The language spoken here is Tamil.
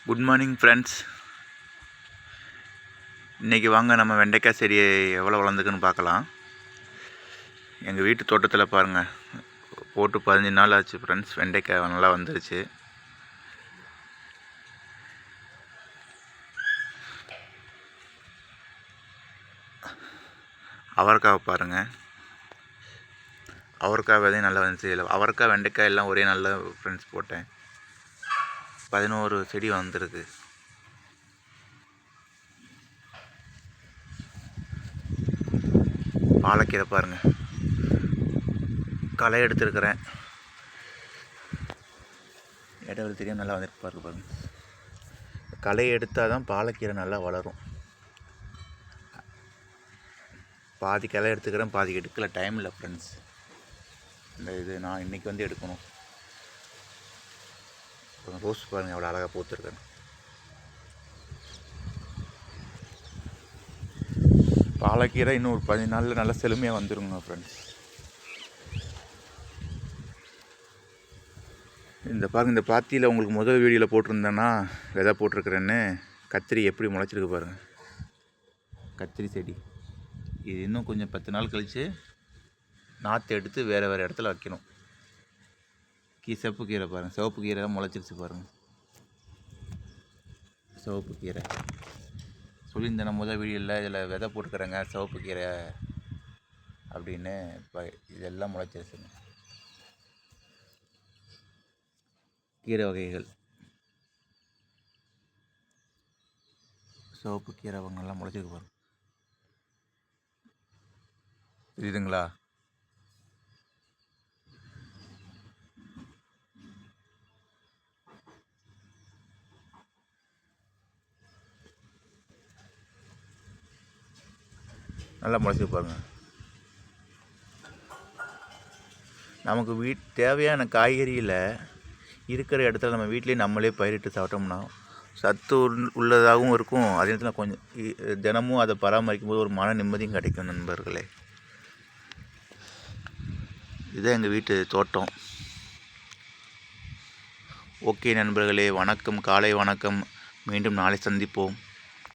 Good morning friends. இன்றைக்கி வாங்க நம்ம வெண்டைக்காய் செடி எவ்வளோ வளர்ந்துக்குன்னு பார்க்கலாம். எங்கள் வீட்டு தோட்டத்தில் பாருங்கள், போட்டு 15 நாள் ஆச்சு ஃப்ரெண்ட்ஸ். வெண்டைக்காய் நல்லா வந்துருச்சு. அவரைக்காவை பாருங்கள், அவரைக்காய் விதையும் நல்லா வந்துச்சு. இல்லை அவரைக்காய் வெண்டைக்காய் எல்லாம் ஒரே நல்ல ஃப்ரெண்ட்ஸ் போட்டேன். 11 செடி வந்துருக்கு. பாலக்கீரை பாருங்கள், களை எடுத்துருக்கிறேன். இடைவெளி தெரியும், நல்லா வந்துருக்கு பாருங்கள். களை எடுத்தால் தான் பாலக்கீரை நல்லா வளரும். பாதி களை எடுத்துக்கிறேன், பாதி எடுக்கல, டைம் இல்லை ஃப்ரெண்ட்ஸ். இந்த இது நான் இன்றைக்கி வந்து எடுக்கணும். ரோஸ் பாருங்கள் எவ்வளோ அழகாக பூத்துருக்கேன். பாலக்கீரை இன்னும் ஒரு 15 நாளில் நல்லா செழுமையாக வந்துடுங்க ஃப்ரெண்ட்ஸ். இந்த பாருங்கள், இந்த பாத்தியில் உங்களுக்கு முதல் வீடியோவில் போட்டிருந்தேன்னா விதை போட்டிருக்கிறேன்னு, கத்திரி எப்படி முளைச்சிருக்கு பாருங்கள். கத்திரி செடி இது இன்னும் கொஞ்சம் 10 நாள் கழித்து நாற்று எடுத்து வேறு இடத்துல வைக்கணும். சிவப்பு கீரை பாருங்கள், சிவப்பு கீரை முளைச்சிருச்சு பாருங்கள். சிவப்பு கீரை சொல்லியிருந்தேன் நான் முதல் வீடியோவில், இதில் விதை போட்டுக்கிறேங்க சிவப்பு கீரை அப்படின்னு. இப்போ இதெல்லாம் முளைச்சிருச்சுங்க. கீரை வகைகள், சிவப்பு கீரை அவங்கெல்லாம் முளைச்சிருக்கு பாருங்க. இதுங்களா, நல்லா முளைச்சிருக்கு பாருங்க. நமக்கு தேவையான காய்கறியில் இருக்கிற இடத்துல நம்ம வீட்டிலே நம்மளே பயிரிட்டு சாப்பிட்டோம்னா சத்து உள்ளதாகவும் இருக்கும். அதே நேரத்தில் கொஞ்சம் தினமும் அதை பராமரிக்கும் போது ஒரு மன நிம்மதியும் கிடைக்கும் நண்பர்களே. இதுதான் எங்கள் வீட்டு தோட்டம். ஓகே நண்பர்களே, வணக்கம், காலை வணக்கம். மீண்டும் நாளை சந்திப்போம்.